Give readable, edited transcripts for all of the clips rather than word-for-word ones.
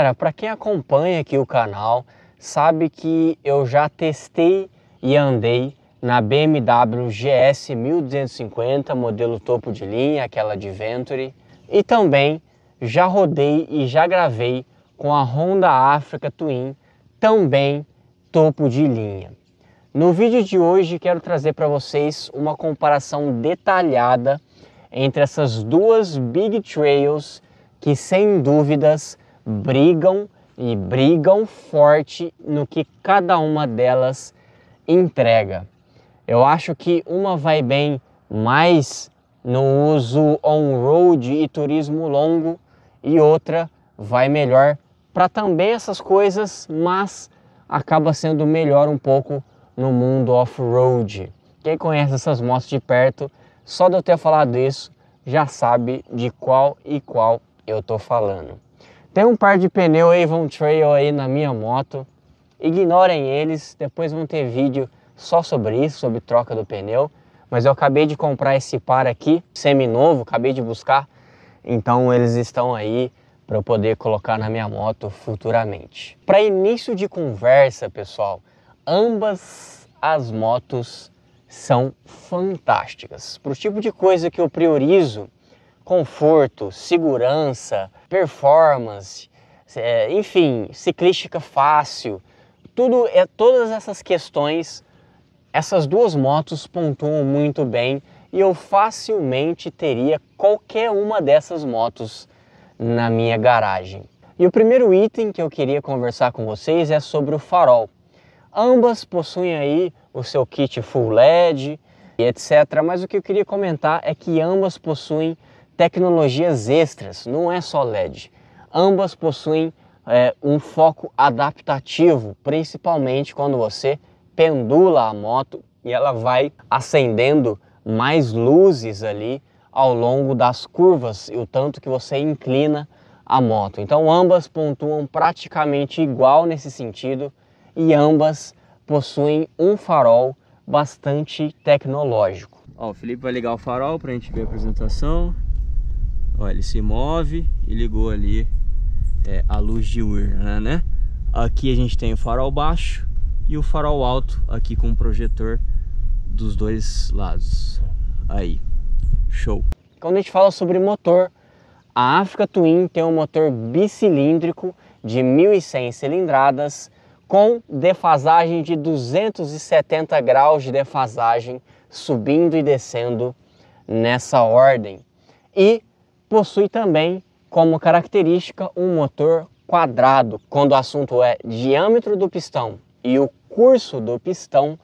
Galera, para quem acompanha aqui o canal, sabe que eu já testei e andei na BMW GS 1250, modelo topo de linha, aquela Adventure, e também já rodei e já gravei com a Honda Africa Twin, também topo de linha. No vídeo de hoje quero trazer para vocês uma comparação detalhada entre essas duas Big Trails que sem dúvidas brigam forte no que cada uma delas entrega. Eu acho que uma vai bem mais no uso on-road e turismo longo e outra vai melhor para também essas coisas, mas acaba sendo melhor um pouco no mundo off-road. Quem conhece essas motos de perto, só de eu ter falado isso, já sabe de qual e qual eu tô falando. Tem um par de pneu Avon Trail aí na minha moto, ignorem eles, depois vão ter vídeo só sobre isso, sobre troca do pneu, mas eu acabei de comprar esse par aqui, semi-novo, acabei de buscar, então eles estão aí para eu poder colocar na minha moto futuramente. Para início de conversa, pessoal, ambas as motos são fantásticas. Para o tipo de coisa que eu priorizo, conforto, segurança, performance, enfim, ciclística fácil, todas essas questões, essas duas motos pontuam muito bem e eu facilmente teria qualquer uma dessas motos na minha garagem. E o primeiro item que eu queria conversar com vocês é sobre o farol. Ambas possuem aí o seu kit full LED e etc, mas o que eu queria comentar é que ambas possuem tecnologias extras, não é só LED. Ambas possuem um foco adaptativo, principalmente quando você pendula a moto e ela vai acendendo mais luzes ali ao longo das curvas e o tanto que você inclina a moto. Então ambas pontuam praticamente igual nesse sentido e ambas possuem um farol bastante tecnológico. Ó, o Felipe vai ligar o farol para a gente ver a apresentação. Ó, ele se move e ligou ali a luz diurna, né? Aqui a gente tem o farol baixo e o farol alto aqui com o projetor dos dois lados. Aí, show! Quando a gente fala sobre motor, a Africa Twin tem um motor bicilíndrico de 1100 cilindradas com defasagem de 270 graus de defasagem, subindo e descendo nessa ordem. E possui também como característica um motor quadrado. Quando o assunto é diâmetro do pistão e o curso do pistão,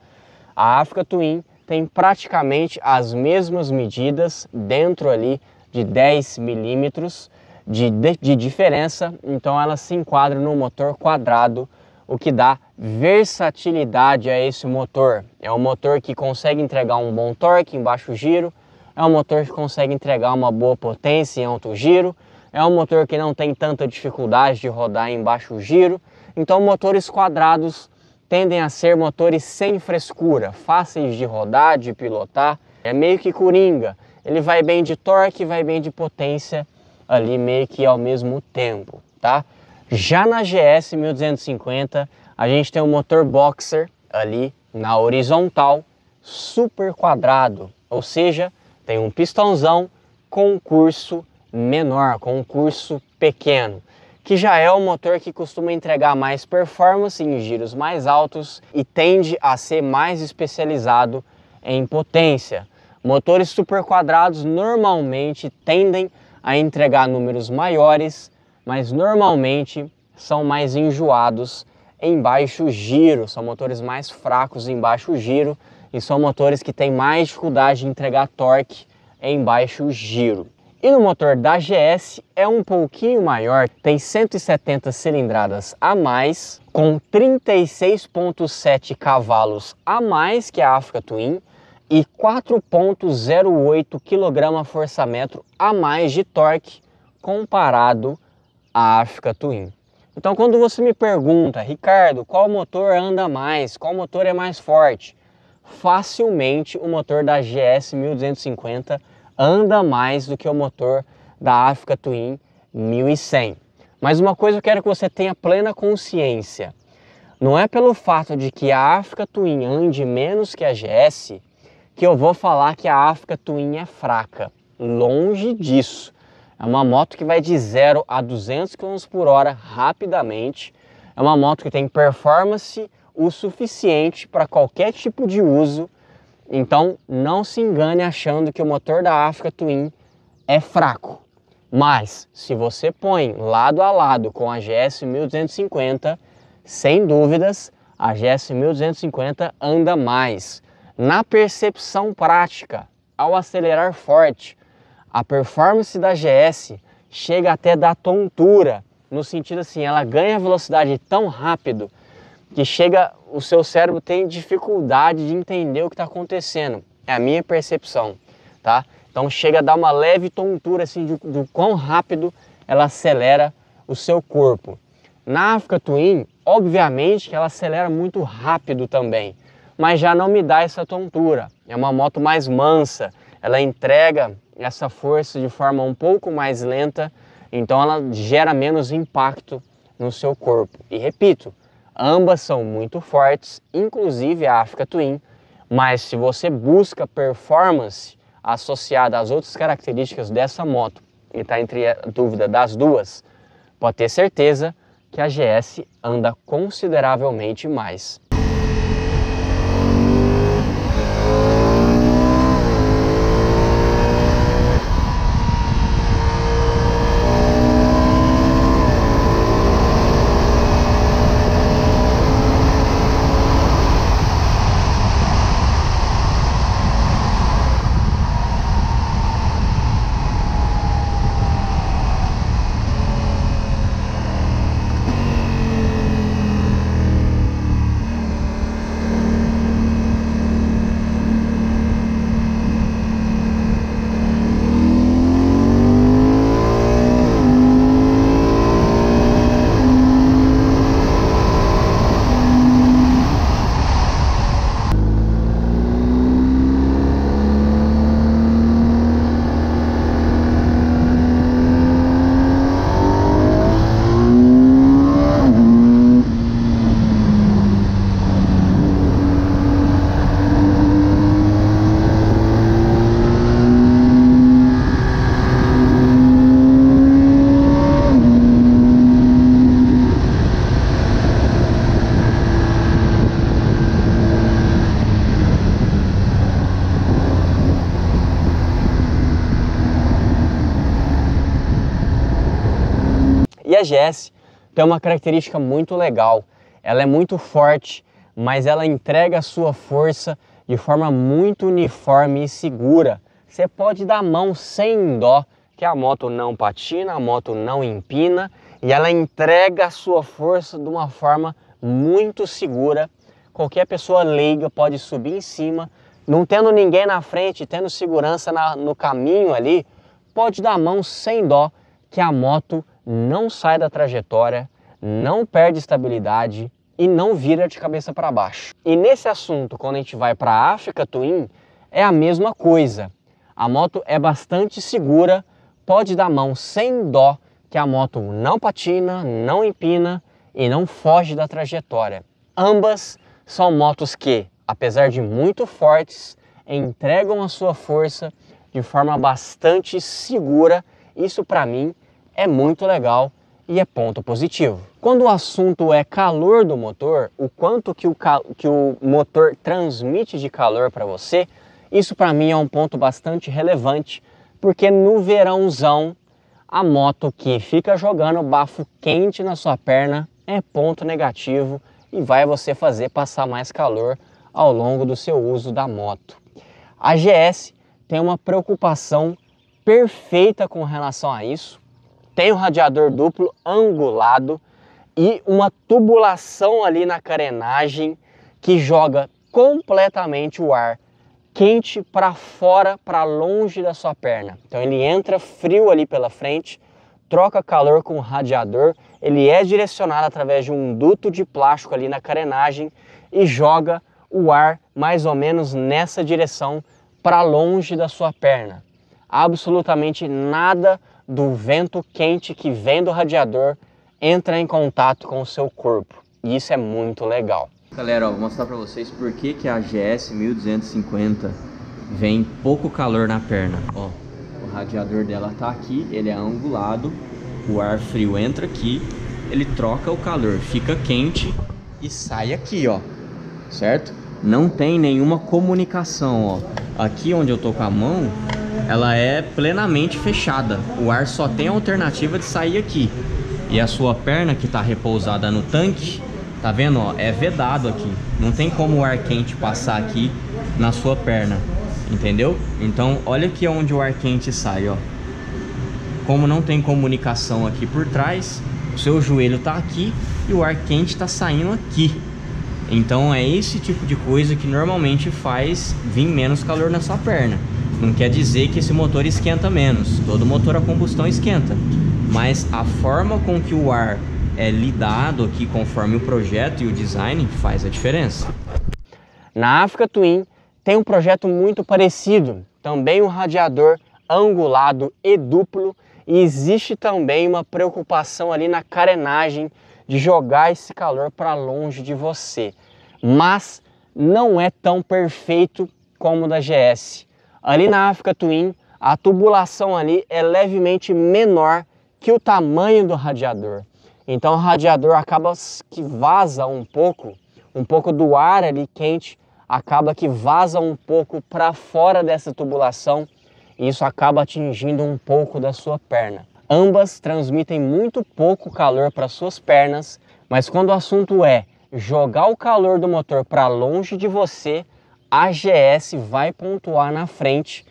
a Africa Twin tem praticamente as mesmas medidas dentro ali de 10 milímetros de diferença, então ela se enquadra no motor quadrado, o que dá versatilidade a esse motor. É um motor que consegue entregar um bom torque em baixo giro, é um motor que consegue entregar uma boa potência em alto giro, é um motor que não tem tanta dificuldade de rodar em baixo giro. Então motores quadrados tendem a ser motores sem frescura, fáceis de rodar, de pilotar, é meio que coringa. Ele vai bem de torque, vai bem de potência ali meio que ao mesmo tempo, tá? Já na GS 1250, a gente tem um motor boxer ali na horizontal, super quadrado, ou seja, tem um pistãozão com um curso menor, com um curso pequeno, que já é um motor que costuma entregar mais performance em giros mais altos e tende a ser mais especializado em potência. Motores super quadrados normalmente tendem a entregar números maiores, mas normalmente são mais enjoados em baixo giro, são motores mais fracos em baixo giro e são motores que têm mais dificuldade de entregar torque em baixo giro. E no motor da GS é um pouquinho maior, tem 170 cilindradas a mais, com 36,7 cavalos a mais que a Africa Twin e 4,08 kgfm a mais de torque comparado à Africa Twin. Então quando você me pergunta, Ricardo, qual motor anda mais, qual motor é mais forte? Facilmente o motor da GS 1250 anda mais do que o motor da Africa Twin 1100. Mas uma coisa eu quero que você tenha plena consciência. Não é pelo fato de que a Africa Twin ande menos que a GS que eu vou falar que a Africa Twin é fraca. Longe disso. É uma moto que vai de 0 a 200 km por hora rapidamente. É uma moto que tem performance o suficiente para qualquer tipo de uso. Então não se engane achando que o motor da Africa Twin é fraco. Mas se você põe lado a lado com a GS 1250, sem dúvidas, a GS 1250 anda mais. Na percepção prática, ao acelerar forte, a performance da GS chega até dar tontura, no sentido assim, ela ganha velocidade tão rápido que o seu cérebro tem dificuldade de entender o que está acontecendo. É a minha percepção, tá? Então chega a dar uma leve tontura assim do quão rápido ela acelera o seu corpo. Na Africa Twin, obviamente que ela acelera muito rápido também, mas já não me dá essa tontura. É uma moto mais mansa, ela entrega essa força de forma um pouco mais lenta, então ela gera menos impacto no seu corpo. E repito, ambas são muito fortes, inclusive a Africa Twin, mas se você busca performance associada às outras características dessa moto e está entre a dúvida das duas, pode ter certeza que a GS anda consideravelmente mais. E a GS tem uma característica muito legal, ela é muito forte, mas ela entrega a sua força de forma muito uniforme e segura. Você pode dar a mão sem dó, que a moto não patina, a moto não empina, e ela entrega a sua força de uma forma muito segura. Qualquer pessoa leiga pode subir em cima, não tendo ninguém na frente, tendo segurança no caminho ali, pode dar a mão sem dó, que a moto não sai da trajetória, não perde estabilidade e não vira de cabeça para baixo. E nesse assunto, quando a gente vai para a Africa Twin, é a mesma coisa. A moto é bastante segura, pode dar mão sem dó, que a moto não patina, não empina e não foge da trajetória. Ambas são motos que, apesar de muito fortes, entregam a sua força de forma bastante segura. Isso para mim é muito legal e é ponto positivo. Quando o assunto é calor do motor, o quanto que o motor transmite de calor para você, isso para mim é um ponto bastante relevante, porque no verãozão, a moto que fica jogando bafo quente na sua perna é ponto negativo e vai você fazer passar mais calor ao longo do seu uso da moto. A GS tem uma preocupação perfeita com relação a isso. Tem um radiador duplo angulado e uma tubulação ali na carenagem que joga completamente o ar quente para fora, para longe da sua perna. Então ele entra frio ali pela frente, troca calor com o radiador, ele é direcionado através de um duto de plástico ali na carenagem e joga o ar mais ou menos nessa direção para longe da sua perna. Absolutamente nada do vento quente que vem do radiador entra em contato com o seu corpo. E isso é muito legal. Galera, ó, vou mostrar para vocês por que a GS 1250 vem pouco calor na perna. Ó, o radiador dela tá aqui, ele é angulado, o ar frio entra aqui, ele troca o calor, fica quente e sai aqui, ó, certo? Não tem nenhuma comunicação, ó. Aqui onde eu tô com a mão, ela é plenamente fechada. O ar só tem a alternativa de sair aqui. E a sua perna que tá repousada no tanque, tá vendo, ó, é vedado aqui. Não tem como o ar quente passar aqui na sua perna, entendeu? Então, olha aqui onde o ar quente sai, ó. Como não tem comunicação aqui por trás, o seu joelho tá aqui e o ar quente tá saindo aqui. Então é esse tipo de coisa que normalmente faz vir menos calor na sua perna. Não quer dizer que esse motor esquenta menos, todo motor a combustão esquenta, mas a forma com que o ar é lidado aqui conforme o projeto e o design faz a diferença. Na Africa Twin tem um projeto muito parecido, também um radiador angulado e duplo, e existe também uma preocupação ali na carenagem de jogar esse calor para longe de você, mas não é tão perfeito como o da GS. Ali na Africa Twin, a tubulação ali é levemente menor que o tamanho do radiador. Então o radiador acaba que vaza um pouco do ar ali quente, acaba que vaza um pouco para fora dessa tubulação, e isso acaba atingindo um pouco da sua perna. Ambas transmitem muito pouco calor para suas pernas, mas quando o assunto é jogar o calor do motor para longe de você, a GS vai pontuar na frente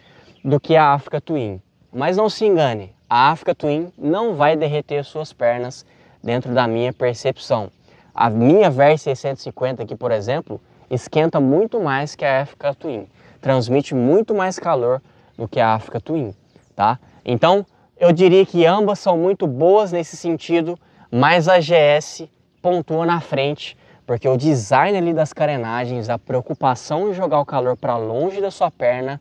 do que a Africa Twin. Mas não se engane, a Africa Twin não vai derreter suas pernas dentro da minha percepção. A minha Versys 650 aqui, por exemplo, esquenta muito mais que a Africa Twin, transmite muito mais calor do que a Africa Twin, tá? Então, eu diria que ambas são muito boas nesse sentido, mas a GS pontua na frente, porque o design ali das carenagens, a preocupação em jogar o calor para longe da sua perna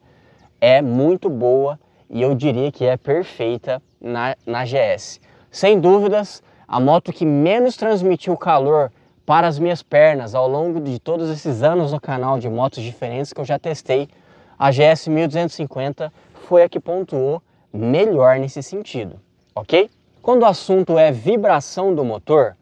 é muito boa, e eu diria que é perfeita na GS. Sem dúvidas, a moto que menos transmitiu calor para as minhas pernas ao longo de todos esses anos no canal de motos diferentes que eu já testei, a GS 1250 foi a que pontuou melhor nesse sentido, ok? Quando o assunto é vibração do motor,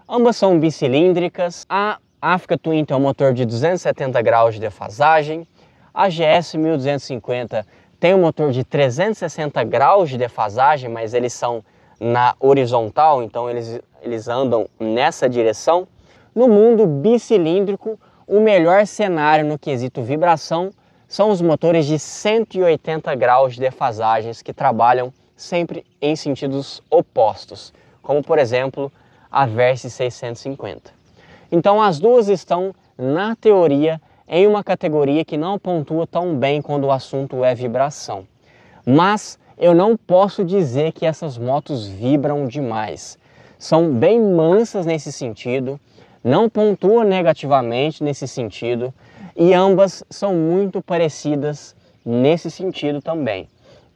ambas são bicilíndricas. A Africa Twin tem um motor de 270 graus de defasagem, a GS 1250 tem um motor de 360 graus de defasagem, mas eles são na horizontal, então eles andam nessa direção. No mundo bicilíndrico, o melhor cenário no quesito vibração são os motores de 180 graus de defasagens que trabalham sempre em sentidos opostos, como por exemplo a Versys 650. Então as duas estão, na teoria, em uma categoria que não pontua tão bem quando o assunto é vibração. Mas eu não posso dizer que essas motos vibram demais. São bem mansas nesse sentido, não pontuam negativamente nesse sentido, e ambas são muito parecidas nesse sentido também.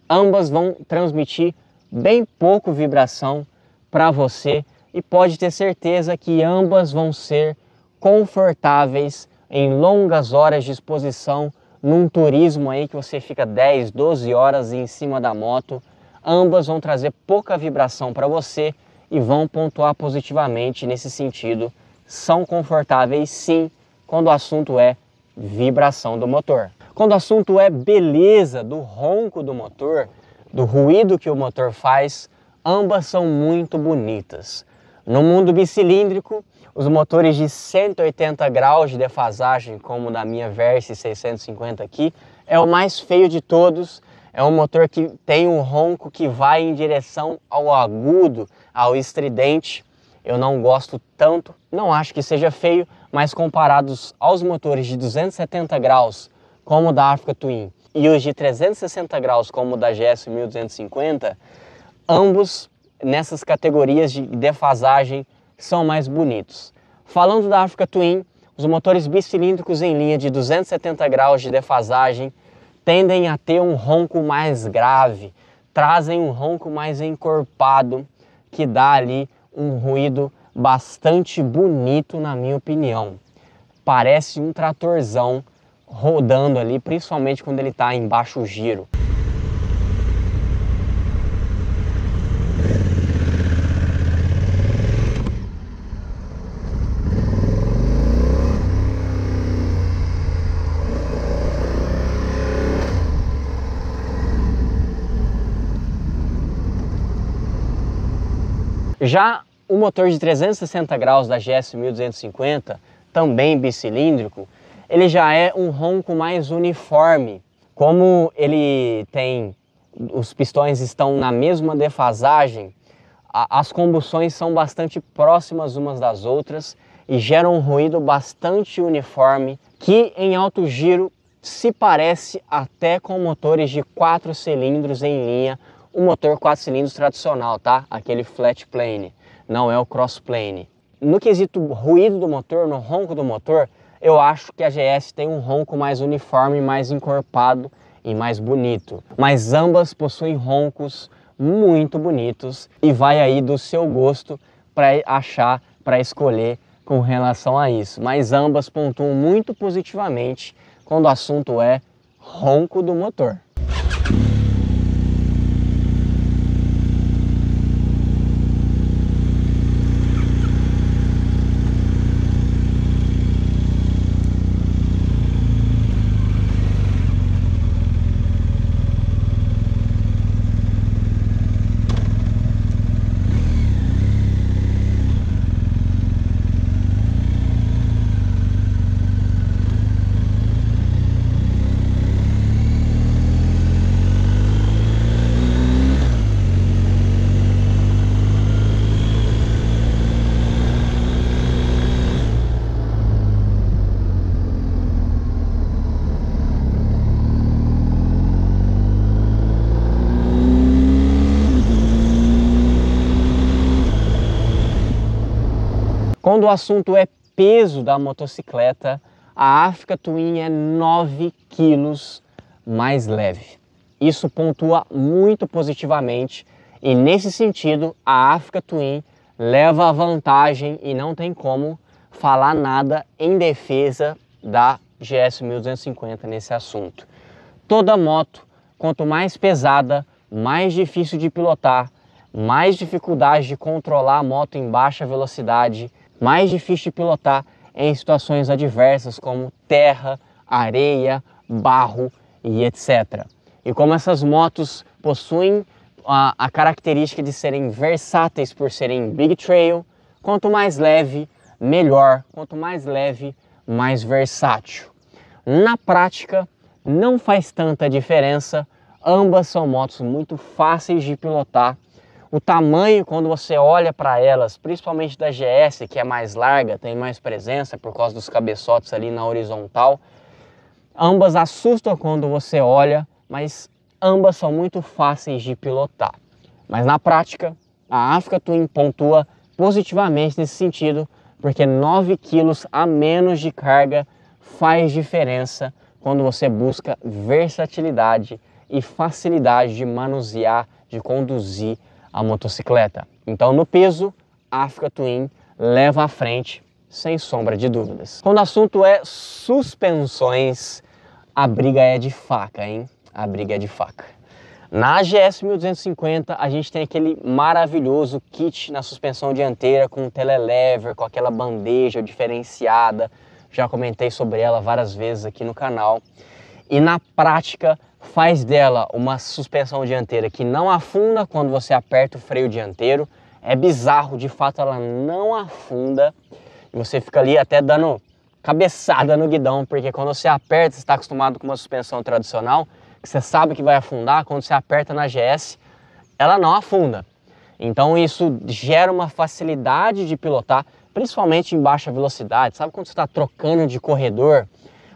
Ambas vão transmitir bem pouco vibração para você, e pode ter certeza que ambas vão ser confortáveis em longas horas de exposição, num turismo aí que você fica 10, 12 horas em cima da moto. Ambas vão trazer pouca vibração para você e vão pontuar positivamente nesse sentido. São confortáveis sim, quando o assunto é vibração do motor. Quando o assunto é beleza do ronco do motor, do ruído que o motor faz, ambas são muito bonitas. No mundo bicilíndrico, os motores de 180 graus de defasagem, como o da minha Versys 650 aqui, é o mais feio de todos. É um motor que tem um ronco que vai em direção ao agudo, ao estridente. Eu não gosto tanto, não acho que seja feio, mas comparados aos motores de 270 graus, como o da Africa Twin, e os de 360 graus, como o da GS 1250, ambos nessas categorias de defasagem são mais bonitos. Falando da Africa Twin, os motores bicilíndricos em linha de 270 graus de defasagem tendem a ter um ronco mais grave, trazem um ronco mais encorpado, que dá ali um ruído bastante bonito, na minha opinião. Parece um tratorzão rodando ali, principalmente quando ele está em baixo giro. Já o motor de 360 graus da GS 1250, também bicilíndrico, ele já é um ronco mais uniforme. Como os pistões estão na mesma defasagem, as combustões são bastante próximas umas das outras e geram um ruído bastante uniforme, que em alto giro se parece até com motores de 4 cilindros em linha, o motor 4 cilindros tradicional, tá? Aquele flat plane, não é o cross plane. No quesito ruído do motor, no ronco do motor, eu acho que a GS tem um ronco mais uniforme, mais encorpado e mais bonito. Mas ambas possuem roncos muito bonitos e vai aí do seu gosto para escolher com relação a isso. Mas ambas pontuam muito positivamente quando o assunto é ronco do motor. Quando o assunto é peso da motocicleta, a Africa Twin é 9 quilos mais leve. Isso pontua muito positivamente e, nesse sentido, a Africa Twin leva a vantagem e não tem como falar nada em defesa da GS 1250 nesse assunto. Toda moto, quanto mais pesada, mais difícil de pilotar, mais dificuldade de controlar a moto em baixa velocidade, mais difícil de pilotar em situações adversas como terra, areia, barro e etc. E como essas motos possuem a característica de serem versáteis por serem big trail, quanto mais leve, melhor. Quanto mais leve, mais versátil. Na prática, não faz tanta diferença. Ambas são motos muito fáceis de pilotar. O tamanho, quando você olha para elas, principalmente da GS, que é mais larga, tem mais presença por causa dos cabeçotes ali na horizontal, ambas assustam quando você olha, mas ambas são muito fáceis de pilotar. Mas na prática, a Africa Twin pontua positivamente nesse sentido, porque 9 quilos a menos de carga faz diferença quando você busca versatilidade e facilidade de manusear, de conduzir a motocicleta. Então, no peso, a Africa Twin leva à frente, sem sombra de dúvidas. Quando o assunto é suspensões, a briga é de faca, hein? A briga é de faca. Na GS 1250, a gente tem aquele maravilhoso kit na suspensão dianteira com telelever, com aquela bandeja diferenciada. Já comentei sobre ela várias vezes aqui no canal. E na prática, faz dela uma suspensão dianteira que não afunda quando você aperta o freio dianteiro. É bizarro, de fato ela não afunda. E você fica ali até dando cabeçada no guidão, porque quando você aperta, você está acostumado com uma suspensão tradicional, que você sabe que vai afundar. Quando você aperta na GS, ela não afunda. Então isso gera uma facilidade de pilotar, principalmente em baixa velocidade. Sabe quando você está trocando de corredor,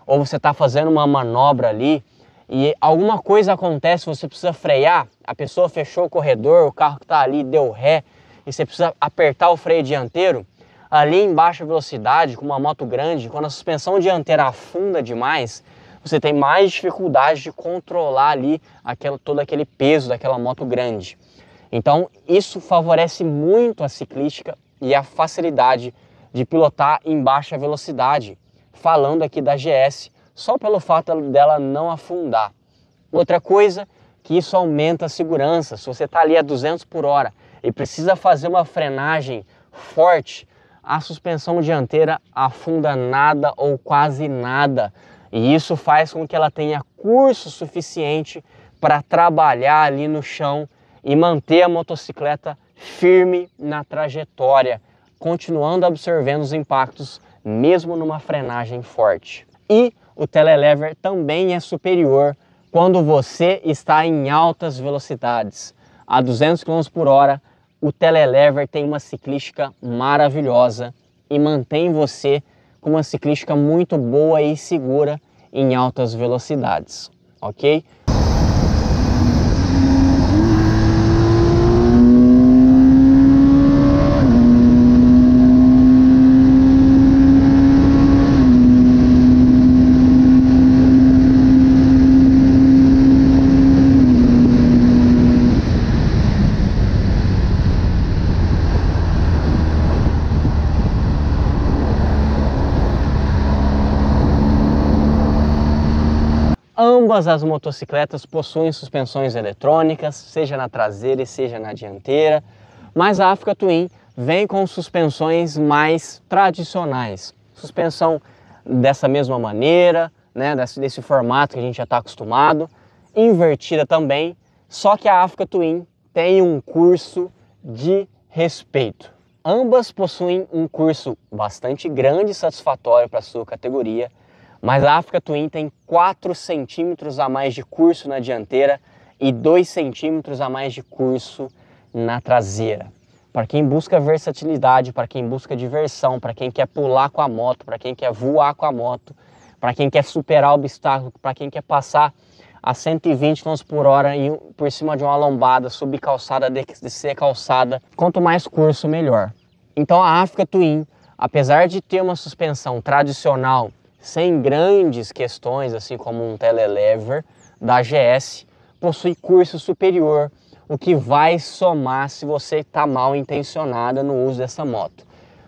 ou você está fazendo uma manobra ali, e alguma coisa acontece, você precisa frear, a pessoa fechou o corredor, o carro que está ali deu ré, e você precisa apertar o freio dianteiro, ali em baixa velocidade, com uma moto grande, quando a suspensão dianteira afunda demais, você tem mais dificuldade de controlar ali todo aquele peso daquela moto grande. Então isso favorece muito a ciclística e a facilidade de pilotar em baixa velocidade, falando aqui da GS, só pelo fato dela não afundar. Outra coisa, que isso aumenta a segurança. Se você está ali a 200 por hora e precisa fazer uma frenagem forte, a suspensão dianteira afunda nada ou quase nada. E isso faz com que ela tenha curso suficiente para trabalhar ali no chão e manter a motocicleta firme na trajetória, continuando absorvendo os impactos mesmo numa frenagem forte. E o telelever também é superior quando você está em altas velocidades. A 200 km por hora, o telelever tem uma ciclística maravilhosa e mantém você com uma ciclística muito boa e segura em altas velocidades, ok? Ambas as motocicletas possuem suspensões eletrônicas, seja na traseira e seja na dianteira, mas a Africa Twin vem com suspensões mais tradicionais. Suspensão dessa mesma maneira, né, desse formato que a gente já está acostumado, invertida também, só que a Africa Twin tem um curso de respeito. Ambas possuem um curso bastante grande e satisfatório para a sua categoria, mas a Africa Twin tem 4 centímetros a mais de curso na dianteira e 2 centímetros a mais de curso na traseira. Para quem busca versatilidade, para quem busca diversão, para quem quer pular com a moto, para quem quer voar com a moto, para quem quer superar obstáculos, para quem quer passar a 120 km por hora por cima de uma lombada, subir calçada, descer calçada, quanto mais curso, melhor. Então a Africa Twin, apesar de ter uma suspensão tradicional, sem grandes questões, assim como um telelever da GS, possui curso superior, o que vai somar se você está mal intencionada no uso dessa moto.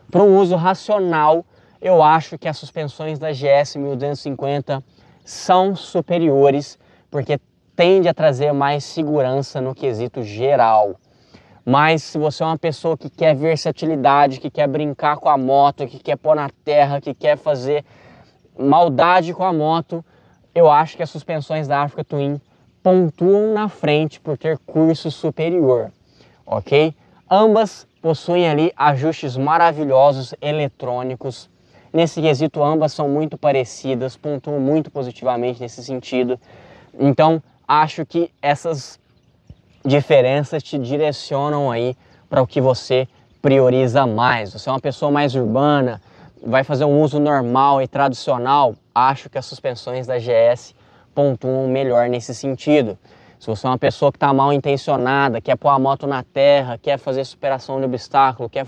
Para um uso racional, eu acho que as suspensões da GS 1250 são superiores, porque tende a trazer mais segurança no quesito geral. Mas se você é uma pessoa que quer versatilidade, que quer brincar com a moto, que quer pôr na terra, que quer fazer maldade com a moto, eu acho que as suspensões da Africa Twin pontuam na frente por ter curso superior, ok? Ambas possuem ali ajustes maravilhosos eletrônicos. Nesse quesito, ambas são muito parecidas, pontuam muito positivamente nesse sentido. Então, acho que essas diferenças te direcionam aí para o que você prioriza mais. Você é uma pessoa mais urbana, vai fazer um uso normal e tradicional, acho que as suspensões da GS pontuam melhor nesse sentido. Se você é uma pessoa que está mal intencionada, quer pôr a moto na terra, quer fazer superação de obstáculo, quer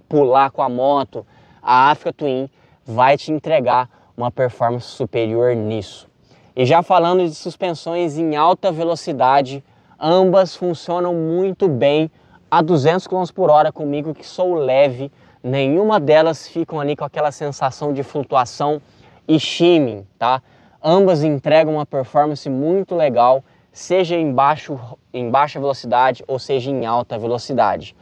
pular com a moto, a Africa Twin vai te entregar uma performance superior nisso. E já falando de suspensões em alta velocidade, ambas funcionam muito bem a 200 km por hora comigo, que sou leve. Nenhuma delas ficam ali com aquela sensação de flutuação e shimming, tá? Ambas entregam uma performance muito legal, seja em baixa velocidade ou seja em alta velocidade.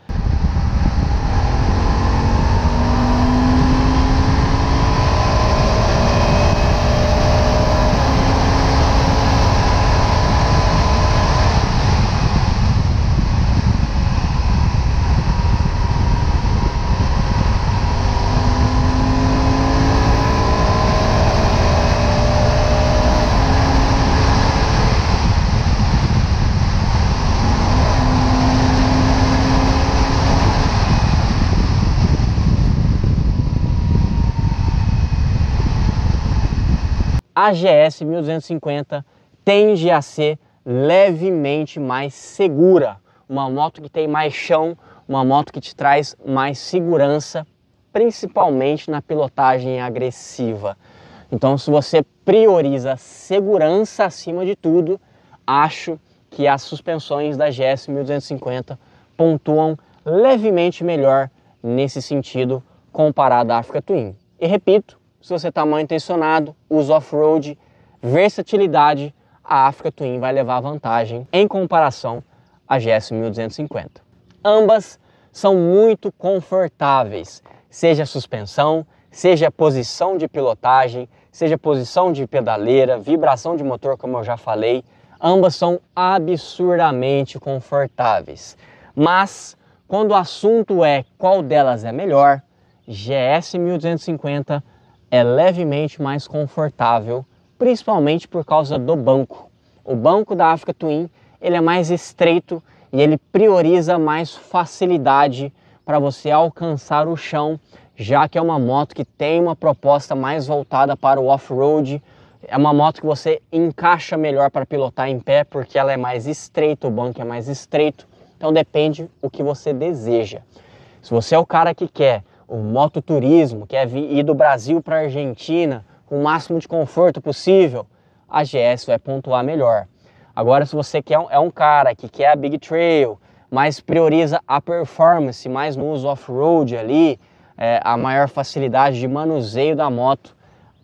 A GS 1250 tende a ser levemente mais segura, uma moto que tem mais chão, uma moto que te traz mais segurança, principalmente na pilotagem agressiva. Então, se você prioriza segurança acima de tudo, acho que as suspensões da GS 1250 pontuam levemente melhor nesse sentido comparado à Africa Twin. E repito, se você está mal intencionado, uso off-road, versatilidade, a Africa Twin vai levar vantagem em comparação à GS 1250. Ambas são muito confortáveis, seja a suspensão, seja a posição de pilotagem, seja a posição de pedaleira, vibração de motor, como eu já falei, ambas são absurdamente confortáveis. Mas quando o assunto é qual delas é melhor, GS 1250 é levemente mais confortável, principalmente por causa do banco. O banco da Africa Twin ele é mais estreito e ele prioriza mais facilidade para você alcançar o chão, já que é uma moto que tem uma proposta mais voltada para o off-road. É uma moto que você encaixa melhor para pilotar em pé, porque ela é mais estreita, o banco é mais estreito. Então depende o que você deseja. Se você é o cara que quer o mototurismo, quer ir do Brasil para a Argentina com o máximo de conforto possível, a GS vai pontuar melhor. Agora, se você é um cara que quer a Big Trail, mas prioriza a performance, mais no uso off-road ali, a maior facilidade de manuseio da moto,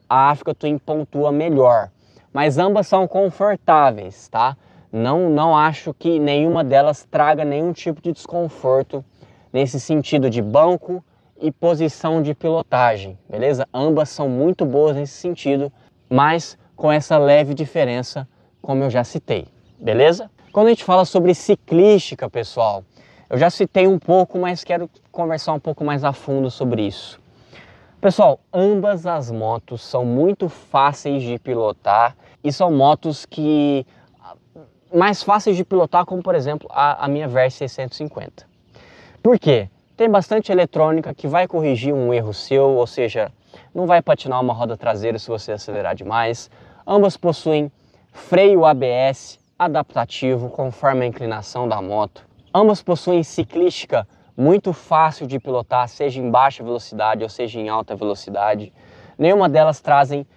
a Africa Twin pontua melhor. Mas ambas são confortáveis, tá? Não acho que nenhuma delas traga nenhum tipo de desconforto nesse sentido de banco e posição de pilotagem, beleza? Ambas são muito boas nesse sentido, mas com essa leve diferença, como eu já citei, beleza? Quando a gente fala sobre ciclística, pessoal, eu já citei um pouco, mas quero conversar um pouco mais a fundo sobre isso. Pessoal, ambas as motos são muito fáceis de pilotar e são motos que mais fáceis de pilotar, como por exemplo a minha Versa 650. Por quê? Tem bastante eletrônica que vai corrigir um erro seu, ou seja, não vai patinar uma roda traseira se você acelerar demais. Ambas possuem freio ABS adaptativo conforme a inclinação da moto. Ambas possuem ciclística muito fácil de pilotar, seja em baixa velocidade ou seja em alta velocidade. Nenhuma delas trazem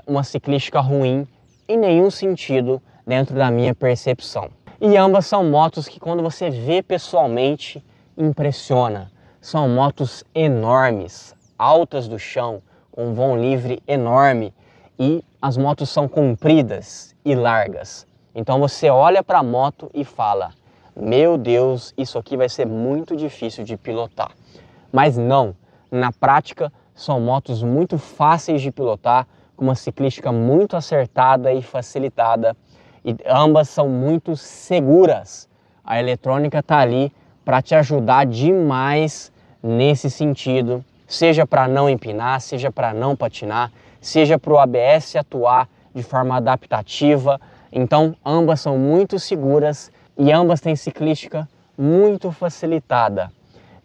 uma ciclística ruim em nenhum sentido dentro da minha percepção. E ambas são motos que quando você vê pessoalmente, impressiona. São motos enormes, altas do chão, com vão livre enorme e as motos são compridas e largas. Então você olha para a moto e fala, meu Deus, isso aqui vai ser muito difícil de pilotar. Mas não, na prática são motos muito fáceis de pilotar, com uma ciclística muito acertada e facilitada e ambas são muito seguras. A eletrônica está ali para te ajudar demais nesse sentido, seja para não empinar, seja para não patinar, seja para o ABS atuar de forma adaptativa. Então ambas são muito seguras e ambas têm ciclística muito facilitada.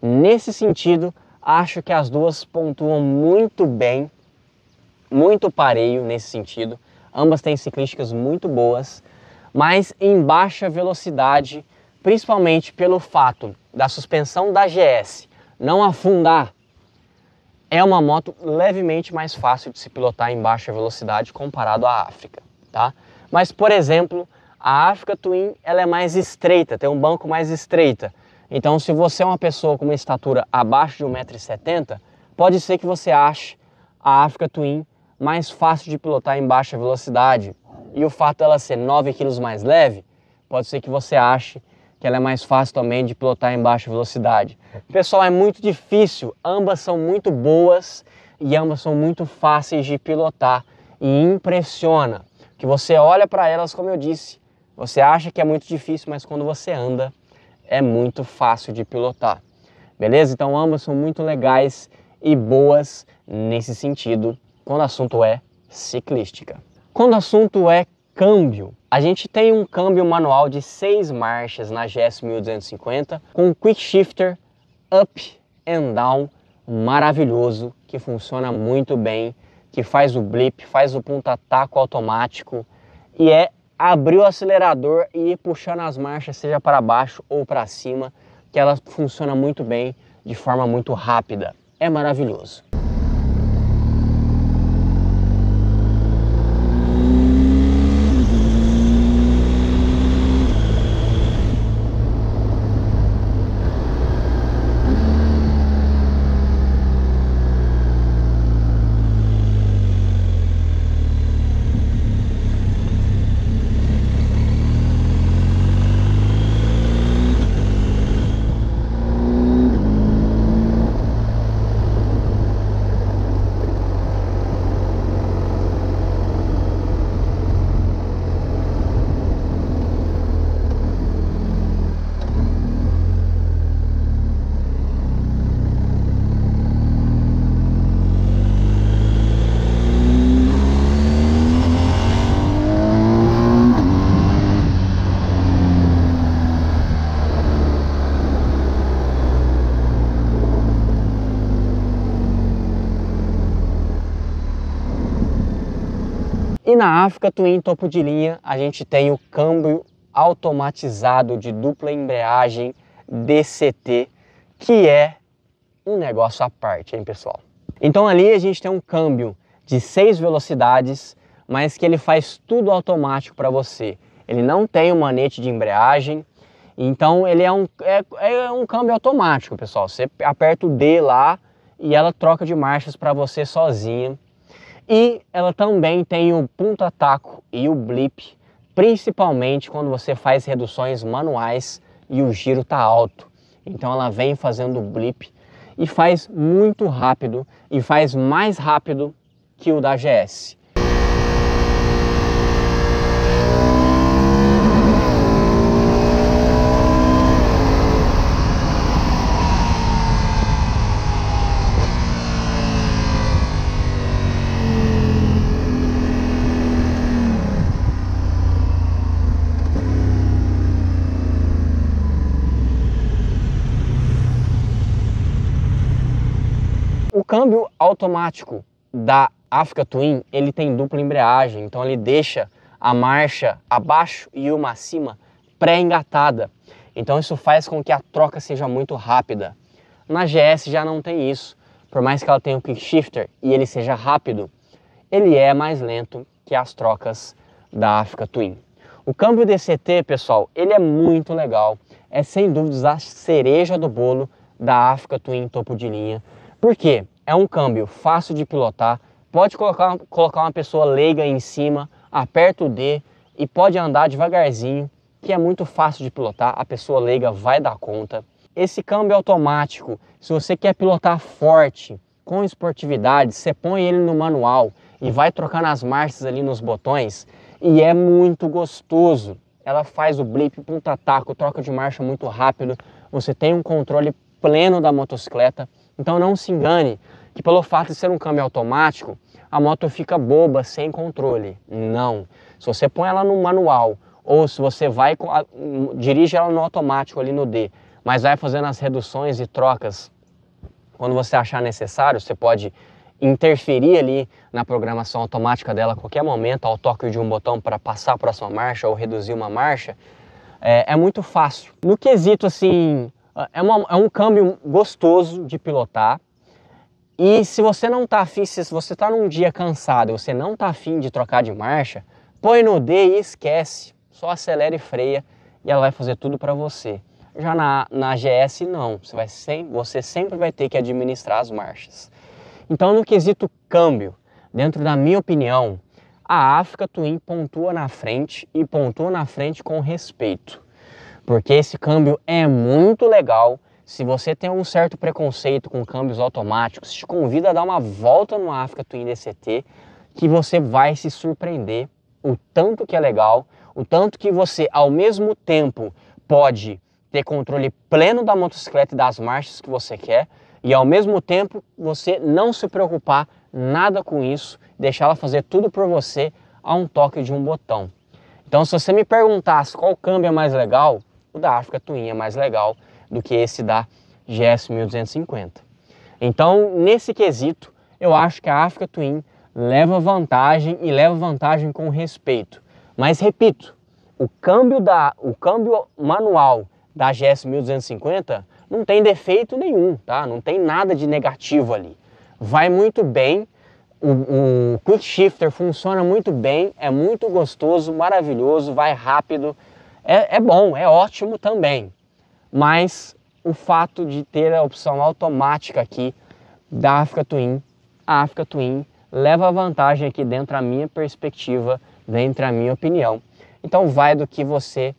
Nesse sentido, acho que as duas pontuam muito bem, muito pareio nesse sentido. Ambas têm ciclísticas muito boas, mas em baixa velocidade, principalmente pelo fato da suspensão da GS não afundar. É uma moto levemente mais fácil de se pilotar em baixa velocidade comparado à África, tá? Mas, por exemplo, a Africa Twin ela é mais estreita, tem um banco mais estreita. Então, se você é uma pessoa com uma estatura abaixo de 1,70 m, pode ser que você ache a Africa Twin mais fácil de pilotar em baixa velocidade. E o fato dela ser 9 kg mais leve, pode ser que você ache que ela é mais fácil também de pilotar em baixa velocidade. Pessoal, é muito difícil, ambas são muito boas e ambas são muito fáceis de pilotar e impressiona. Que você olha para elas, como eu disse, você acha que é muito difícil, mas quando você anda, é muito fácil de pilotar. Beleza? Então ambas são muito legais e boas nesse sentido, quando o assunto é ciclística. Quando o assunto é câmbio, a gente tem um câmbio manual de 6 marchas na GS 1250 com um quick shifter up and down maravilhoso, que funciona muito bem, que faz o blip, faz o punta-taco automático e é abrir o acelerador e ir puxando as marchas, seja para baixo ou para cima, que ela funciona muito bem, de forma muito rápida. É maravilhoso. E na Africa Twin topo de linha a gente tem o câmbio automatizado de dupla embreagem DCT, que é um negócio à parte, hein, pessoal? Então ali a gente tem um câmbio de 6 velocidades, mas que ele faz tudo automático para você. Ele não tem um manete de embreagem, então ele é um câmbio automático, pessoal. Você aperta o D lá e ela troca de marchas para você sozinha. E ela também tem o ponta-taco e o blip, principalmente quando você faz reduções manuais e o giro está alto. Então ela vem fazendo o blip e faz muito rápido e faz mais rápido que o da GS. O câmbio automático da Africa Twin, ele tem dupla embreagem, então ele deixa a marcha abaixo e uma acima pré-engatada. Então isso faz com que a troca seja muito rápida. Na GS já não tem isso. Por mais que ela tenha um quick shifter e ele seja rápido, ele é mais lento que as trocas da Africa Twin. O câmbio DCT, pessoal, ele é muito legal. É sem dúvidas a cereja do bolo da Africa Twin topo de linha. Por quê? É um câmbio fácil de pilotar, pode colocar uma pessoa leiga em cima, aperta o D e pode andar devagarzinho, que é muito fácil de pilotar, a pessoa leiga vai dar conta. Esse câmbio automático, se você quer pilotar forte, com esportividade, você põe ele no manual e vai trocando as marchas ali nos botões e é muito gostoso. Ela faz o blip, ponta-taco, troca de marcha muito rápido, você tem um controle pleno da motocicleta. Então não se engane que pelo fato de ser um câmbio automático, a moto fica boba, sem controle. Não. Se você põe ela no manual ou se você dirige ela no automático ali no D, mas vai fazendo as reduções e trocas quando você achar necessário, você pode interferir ali na programação automática dela a qualquer momento, ao toque de um botão para passar a próxima marcha ou reduzir uma marcha, é muito fácil. No quesito assim, é um câmbio gostoso de pilotar. E se você não tá afim, se você tá num dia cansado e você não tá afim de trocar de marcha, põe no D e esquece. Só acelera e freia e ela vai fazer tudo para você. Já na GS não, você sempre vai ter que administrar as marchas. Então no quesito câmbio, dentro da minha opinião, a Africa Twin pontua na frente e pontua na frente com respeito. Porque esse câmbio é muito legal. Se você tem um certo preconceito com câmbios automáticos, te convido a dar uma volta no Africa Twin DCT, que você vai se surpreender o tanto que é legal, o tanto que você ao mesmo tempo pode ter controle pleno da motocicleta e das marchas que você quer, e ao mesmo tempo você não se preocupar nada com isso, deixar ela fazer tudo por você a um toque de um botão. Então se você me perguntasse qual câmbio é mais legal, o da Africa Twin é mais legal do que esse da GS 1250. Então, nesse quesito, eu acho que a Africa Twin leva vantagem e leva vantagem com respeito. Mas, repito, o câmbio manual da GS 1250 não tem defeito nenhum, tá? Não tem nada de negativo ali. Vai muito bem, o Quick Shifter funciona muito bem, é muito gostoso, maravilhoso, vai rápido, é bom, é ótimo também. Mas o fato de ter a opção automática aqui da Africa Twin, a Africa Twin leva vantagem aqui dentro da minha perspectiva, dentro da minha opinião. Então vai do que você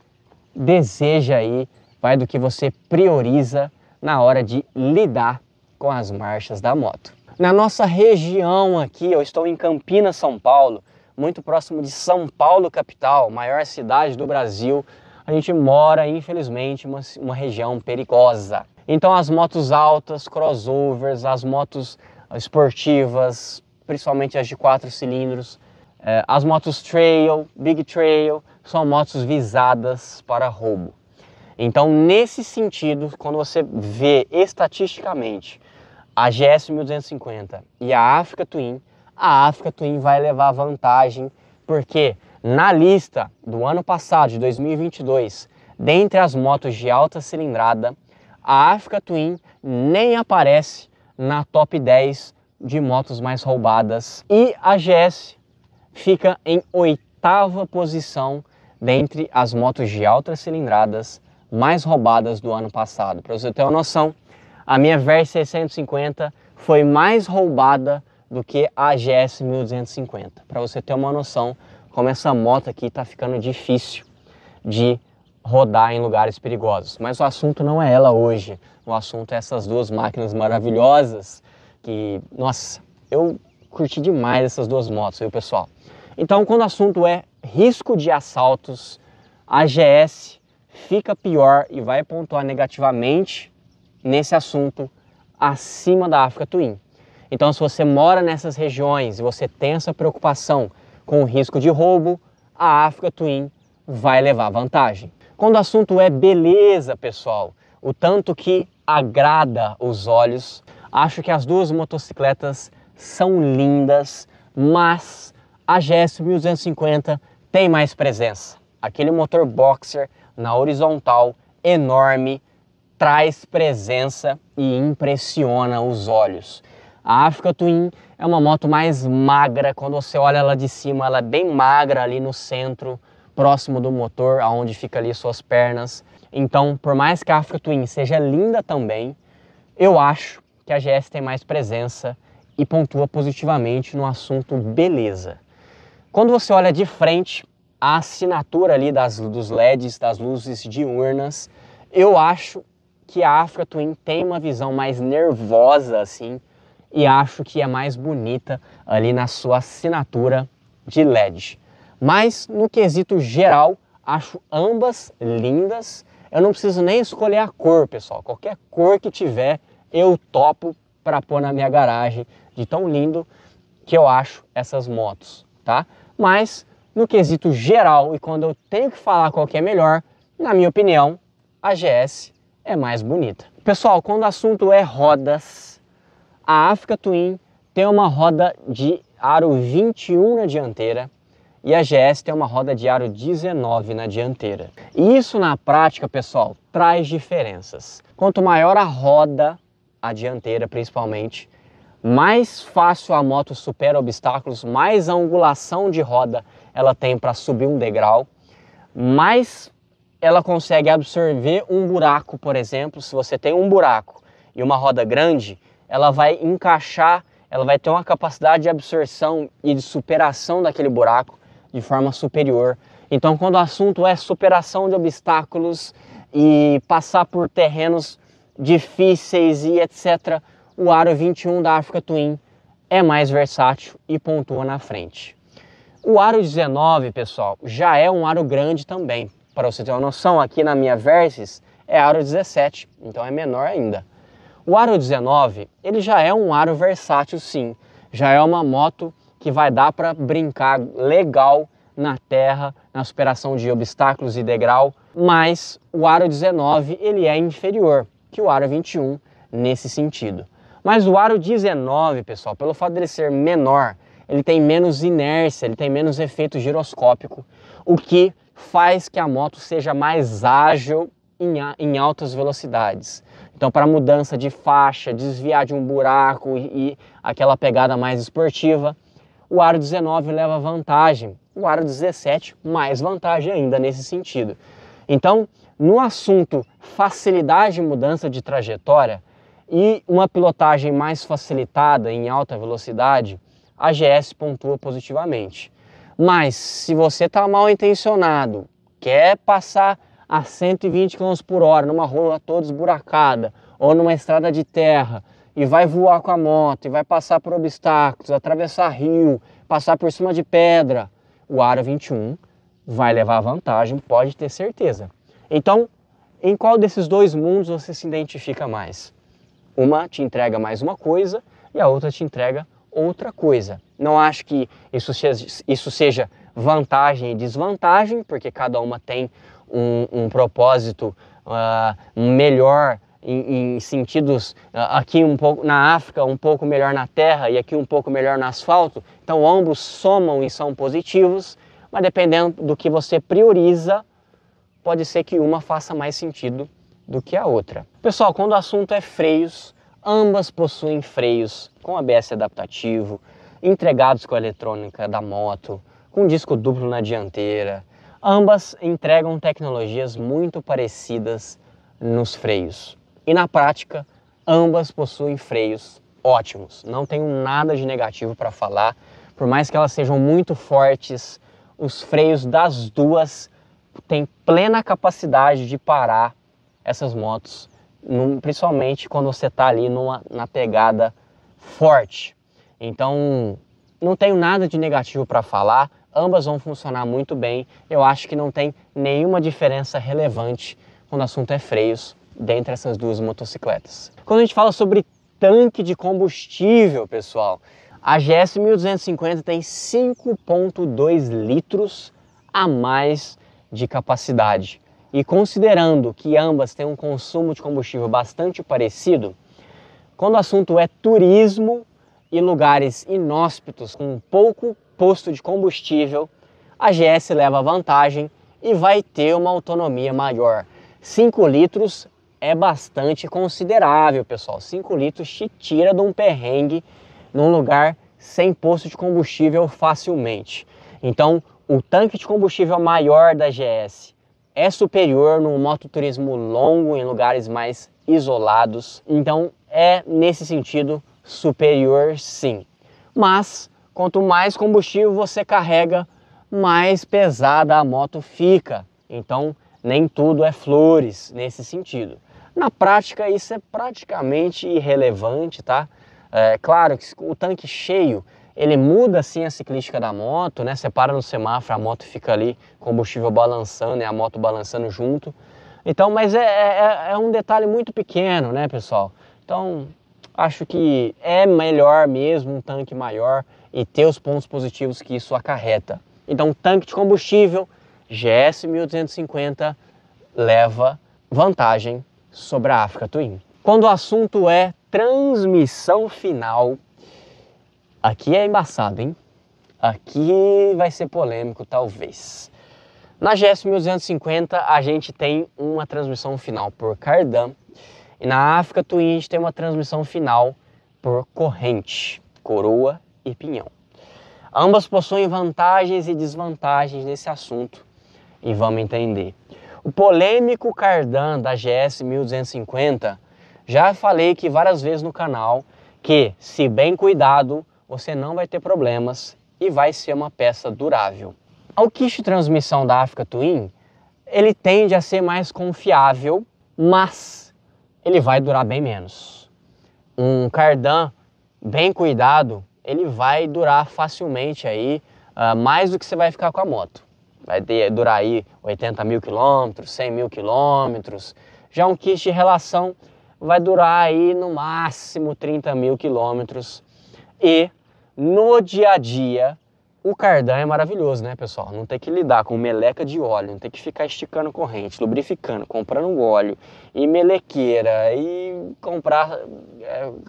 deseja aí, vai do que você prioriza na hora de lidar com as marchas da moto. Na nossa região aqui, eu estou em Campinas, São Paulo, muito próximo de São Paulo capital, maior cidade do Brasil. A gente mora, infelizmente, uma região perigosa. Então as motos altas, crossovers, as motos esportivas, principalmente as de 4 cilindros, as motos trail, big trail, são motos visadas para roubo. Então nesse sentido, quando você vê estatisticamente a GS 1250 e a Africa Twin vai levar vantagem porque na lista do ano passado, de 2022, dentre as motos de alta cilindrada, a Africa Twin nem aparece na top 10 de motos mais roubadas e a GS fica em 8ª posição dentre as motos de altas cilindradas mais roubadas do ano passado. Para você ter uma noção, a minha Versys 650 foi mais roubada do que a GS 1250. Para você ter uma noção como essa moto aqui está ficando difícil de rodar em lugares perigosos. Mas o assunto não é ela hoje, o assunto é essas duas máquinas maravilhosas que, nossa, eu curti demais essas duas motos, viu, pessoal? Então, quando o assunto é risco de assaltos, a GS fica pior e vai pontuar negativamente nesse assunto acima da Africa Twin. Então, se você mora nessas regiões e você tem essa preocupação com o risco de roubo, a Africa Twin vai levar vantagem. Quando o assunto é beleza, pessoal, o tanto que agrada os olhos, acho que as duas motocicletas são lindas, mas a GS 1250 tem mais presença. Aquele motor boxer na horizontal enorme traz presença e impressiona os olhos. A Africa Twin é uma moto mais magra, quando você olha ela de cima, ela é bem magra ali no centro, próximo do motor, aonde fica ali suas pernas. Então, por mais que a Africa Twin seja linda também, eu acho que a GS tem mais presença e pontua positivamente no assunto beleza. Quando você olha de frente, a assinatura ali dos LEDs, das luzes diurnas, eu acho que a Africa Twin tem uma visão mais nervosa assim, e acho que é mais bonita ali na sua assinatura de LED. Mas no quesito geral, acho ambas lindas. Eu não preciso nem escolher a cor, pessoal. Qualquer cor que tiver, eu topo para pôr na minha garagem, de tão lindo que eu acho essas motos, tá? Mas no quesito geral, e quando eu tenho que falar qual que é melhor, na minha opinião, a GS é mais bonita. Pessoal, quando o assunto é rodas, a Africa Twin tem uma roda de aro 21 na dianteira e a GS tem uma roda de aro 19 na dianteira. E isso na prática, pessoal, traz diferenças. Quanto maior a roda, a dianteira principalmente, mais fácil a moto supera obstáculos, mais angulação de roda ela tem para subir um degrau, mais ela consegue absorver um buraco, por exemplo. Se você tem um buraco e uma roda grande, ela vai encaixar, ela vai ter uma capacidade de absorção e de superação daquele buraco de forma superior. Então, quando o assunto é superação de obstáculos e passar por terrenos difíceis e etc., o aro 21 da Africa Twin é mais versátil e pontua na frente. O aro 19, pessoal, já é um aro grande também. Para você ter uma noção, aqui na minha Versys é aro 17, então é menor ainda. O aro 19, ele já é um aro versátil sim, já é uma moto que vai dar para brincar legal na terra, na superação de obstáculos e degrau, mas o aro 19 ele é inferior que o aro 21 nesse sentido. Mas o aro 19, pessoal, pelo fato dele ser menor, ele tem menos inércia, ele tem menos efeito giroscópico, o que faz que a moto seja mais ágil em altas velocidades. Então, para mudança de faixa, desviar de um buraco e aquela pegada mais esportiva, o aro 19 leva vantagem, o aro 17 mais vantagem ainda nesse sentido. Então, no assunto facilidade de mudança de trajetória e uma pilotagem mais facilitada em alta velocidade, a GS pontua positivamente. Mas se você está mal intencionado, quer passar a 120 km por hora numa rua toda esburacada ou numa estrada de terra e vai voar com a moto e vai passar por obstáculos, atravessar rio, passar por cima de pedra, o aro 21 vai levar vantagem, pode ter certeza. Então, em qual desses dois mundos você se identifica mais? Uma te entrega mais uma coisa e a outra te entrega outra coisa. Não acho que isso seja vantagem e desvantagem, porque cada uma tem um propósito melhor em sentidos, aqui um pouco na África, um pouco melhor na terra e aqui um pouco melhor no asfalto. Então ambos somam e são positivos, mas dependendo do que você prioriza, pode ser que uma faça mais sentido do que a outra. Pessoal, quando o assunto é freios, ambas possuem freios com ABS adaptativo, entregados com a eletrônica da moto, com disco duplo na dianteira. Ambas entregam tecnologias muito parecidas nos freios. E na prática, ambas possuem freios ótimos. Não tenho nada de negativo para falar. Por mais que elas sejam muito fortes, os freios das duas têm plena capacidade de parar essas motos, principalmente quando você está ali na pegada forte. Então, não tenho nada de negativo para falar. Ambas vão funcionar muito bem. Eu acho que não tem nenhuma diferença relevante quando o assunto é freios dentre essas duas motocicletas. Quando a gente fala sobre tanque de combustível, pessoal, a GS 1250 tem 5,2 litros a mais de capacidade. E considerando que ambas têm um consumo de combustível bastante parecido, quando o assunto é turismo e lugares inóspitos com pouco posto de combustível, a GS leva vantagem e vai ter uma autonomia maior. 5 litros é bastante considerável, pessoal. 5 litros te tira de um perrengue num lugar sem posto de combustível facilmente. Então, o tanque de combustível maior da GS é superior no mototurismo longo em lugares mais isolados. Então, é nesse sentido superior sim. Mas, quanto mais combustível você carrega, mais pesada a moto fica. Então, nem tudo é flores nesse sentido. Na prática, isso é praticamente irrelevante, tá? É claro que o tanque cheio, ele muda sim a ciclística da moto, né? Você para no semáforo, a moto fica ali, combustível balançando e a moto balançando junto. Então, mas é um detalhe muito pequeno, né, pessoal? Então, acho que é melhor mesmo um tanque maior e ter os pontos positivos que isso acarreta. Então, tanque de combustível, GS 1250 leva vantagem sobre a Africa Twin. Quando o assunto é transmissão final, aqui é embaçado, hein? Aqui vai ser polêmico, talvez. Na GS 1250 a gente tem uma transmissão final por cardan e na Africa Twin a gente tem uma transmissão final por corrente, coroa e pinhão. Ambas possuem vantagens e desvantagens nesse assunto e vamos entender. O polêmico cardan da GS 1250, já falei aqui várias vezes no canal que, se bem cuidado, você não vai ter problemas e vai ser uma peça durável. O kit de transmissão da Africa Twin, ele tende a ser mais confiável, mas ele vai durar bem menos. Um cardan bem cuidado, ele vai durar facilmente aí, mais do que você vai ficar com a moto. Vai durar aí 80 mil quilômetros, 100 mil quilômetros. Já um kit de relação vai durar aí no máximo 30 mil quilômetros. E no dia a dia, o cardan é maravilhoso, né, pessoal? Não tem que lidar com meleca de óleo, não tem que ficar esticando corrente, lubrificando, comprando óleo e melequeira e comprar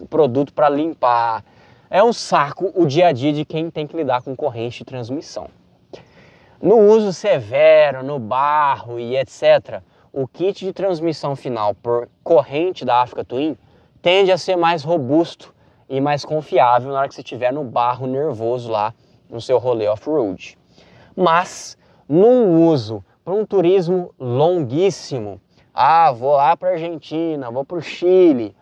produto para limpar. É um saco o dia a dia de quem tem que lidar com corrente de transmissão. No uso severo, no barro e etc., o kit de transmissão final por corrente da Africa Twin tende a ser mais robusto e mais confiável na hora que você estiver no barro nervoso lá no seu rolê off-road. Mas, num uso para um turismo longuíssimo, vou lá para a Argentina, vou para o Chile,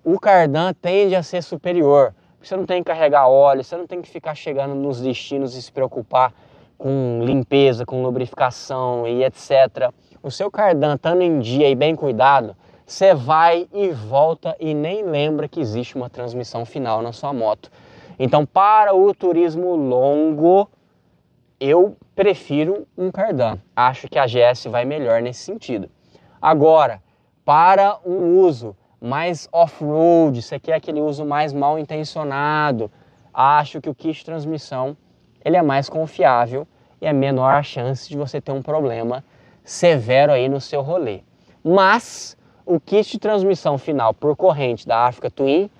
o cardan tende a ser superior. Você não tem que carregar óleo, você não tem que ficar chegando nos destinos e se preocupar com limpeza, com lubrificação e etc. O seu cardan estando em dia e bem cuidado, você vai e volta e nem lembra que existe uma transmissão final na sua moto. Então, para o turismo longo, eu prefiro um cardan. Acho que a GS vai melhor nesse sentido. Agora, para um uso mais off-road, você quer aquele uso mais mal intencionado, acho que o kit de transmissão ele é mais confiável e é menor a chance de você ter um problema severo aí no seu rolê. Mas o kit de transmissão final por corrente da Africa Twin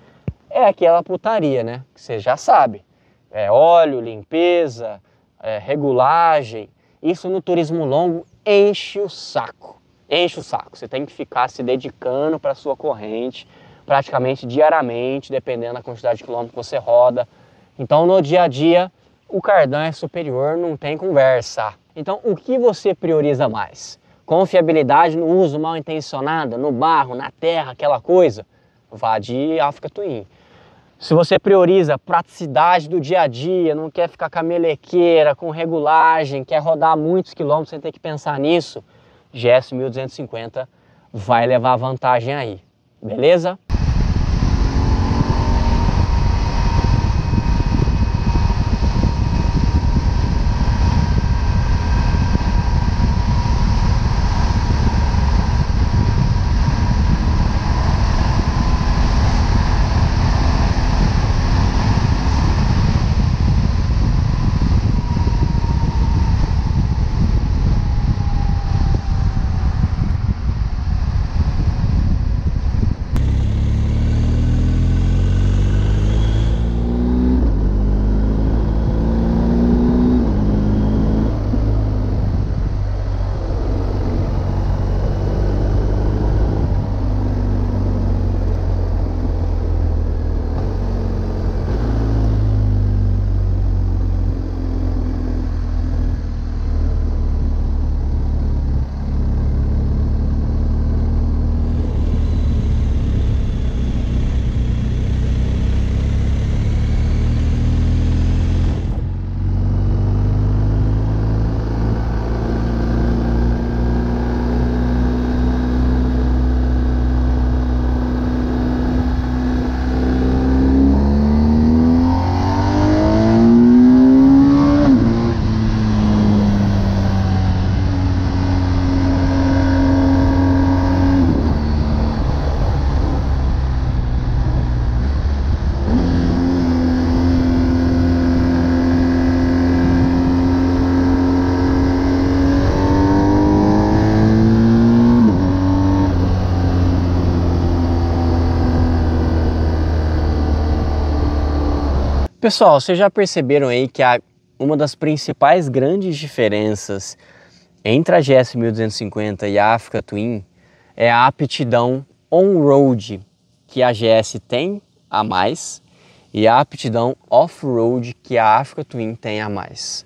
é aquela putaria, né? Que você já sabe. É óleo, limpeza, regulagem. Isso no turismo longo enche o saco. Enche o saco. Você tem que ficar se dedicando para a sua corrente praticamente diariamente, dependendo da quantidade de quilômetros que você roda. Então, no dia a dia, o cardan é superior, não tem conversa. Então, o que você prioriza mais? Confiabilidade no uso mal intencionado, no barro, na terra, aquela coisa? Vá de Africa Twin. Se você prioriza praticidade do dia a dia, não quer ficar com a melequeira, com regulagem, quer rodar muitos quilômetros sem ter que pensar nisso, GS 1250 vai levar vantagem aí, beleza? Pessoal, vocês já perceberam aí que uma das principais grandes diferenças entre a GS 1250 e a Africa Twin é a aptidão on-road que a GS tem a mais e a aptidão off-road que a Africa Twin tem a mais.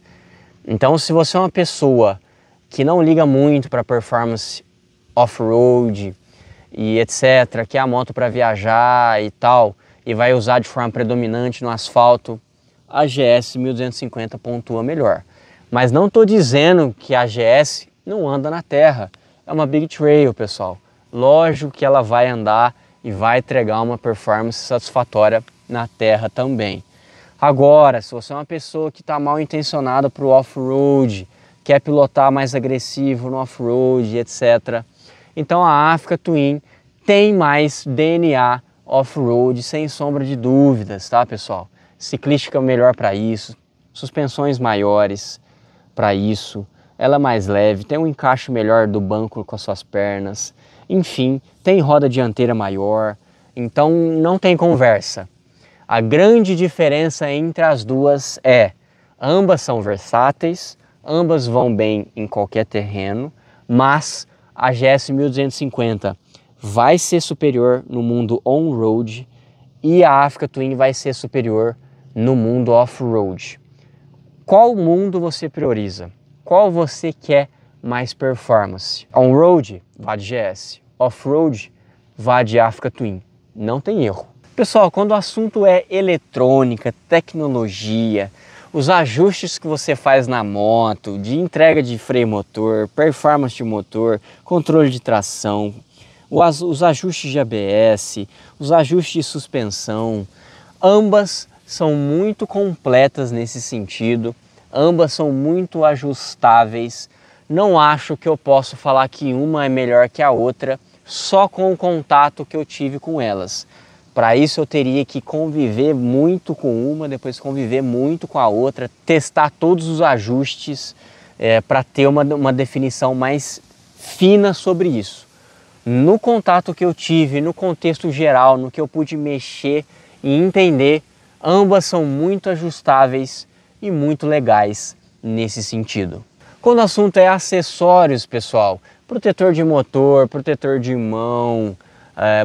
Então, se você é uma pessoa que não liga muito para performance off-road e etc, que é a moto para viajar e tal, e vai usar de forma predominante no asfalto, a GS 1250 pontua melhor. Mas não estou dizendo que a GS não anda na terra. É uma Big Trail, pessoal. Lógico que ela vai andar e vai entregar uma performance satisfatória na terra também. Agora, se você é uma pessoa que está mal intencionada para o off-road, quer pilotar mais agressivo no off-road, etc., então a Africa Twin tem mais DNA off-road, sem sombra de dúvidas, tá, pessoal? Ciclística melhor para isso, suspensões maiores para isso, ela é mais leve, tem um encaixe melhor do banco com as suas pernas, enfim, tem roda dianteira maior, então não tem conversa. A grande diferença entre as duas é, ambas são versáteis, ambas vão bem em qualquer terreno, mas a GS 1250 vai ser superior no mundo on-road e a Africa Twin vai ser superior no mundo off-road. Qual mundo você prioriza? Qual você quer mais performance? On-road, vá de GS. Off-road, vá de Africa Twin. Não tem erro. Pessoal, quando o assunto é eletrônica, tecnologia, os ajustes que você faz na moto, de entrega de freio motor, performance de motor, controle de tração, os ajustes de ABS, os ajustes de suspensão, ambas são muito completas nesse sentido, ambas são muito ajustáveis. Não acho que eu posso falar que uma é melhor que a outra só com o contato que eu tive com elas. Para isso eu teria que conviver muito com uma, depois conviver muito com a outra, testar todos os ajustes para ter uma definição mais fina sobre isso. no contato que eu tive, no contexto geral, no que eu pude mexer e entender, ambas são muito ajustáveis e muito legais nesse sentido. Quando o assunto é acessórios, pessoal, protetor de motor, protetor de mão,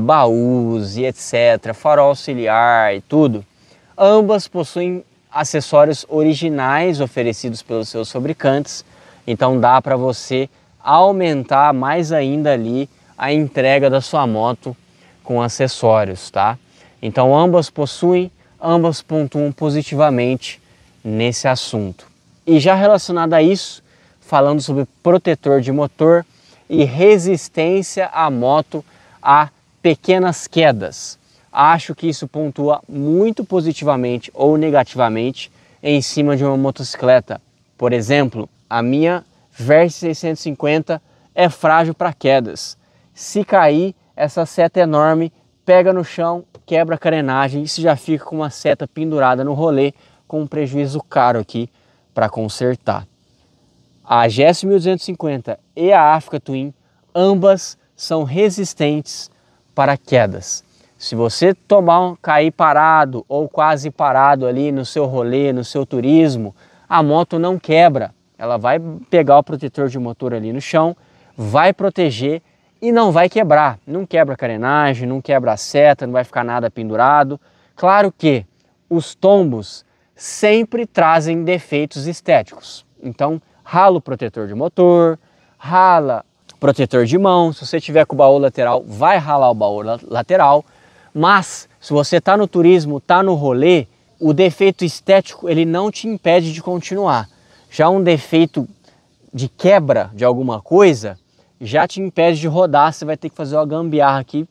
baús e etc, farol auxiliar e tudo, ambas possuem acessórios originais oferecidos pelos seus fabricantes, então dá para você aumentar mais ainda ali a entrega da sua moto com acessórios, tá? Então ambas pontuam positivamente nesse assunto. E já relacionado a isso, falando sobre protetor de motor e resistência à moto a pequenas quedas. Acho que isso pontua muito positivamente ou negativamente em cima de uma motocicleta. Por exemplo, a minha Versys 650 é frágil para quedas. Se cair, essa seta enorme pega no chão, quebra a carenagem e você já fica com uma seta pendurada no rolê, com um prejuízo caro aqui para consertar. A GS 1250 e a Africa Twin, ambas são resistentes para quedas. Se você cair parado ou quase parado ali no seu rolê, no seu turismo, a moto não quebra. Ela vai pegar o protetor de motor ali no chão, vai proteger e não vai quebrar. Não quebra a carenagem, não quebra a seta, não vai ficar nada pendurado. Claro que os tombos sempre trazem defeitos estéticos. Então, rala o protetor de motor, rala protetor de mão. Se você tiver com o baú lateral, vai ralar o baú lateral. Mas, se você está no turismo, está no rolê, o defeito estético ele não te impede de continuar. Já um defeito de quebra de alguma coisa já te impede de rodar. Você vai ter que fazer uma gambiarra aqui,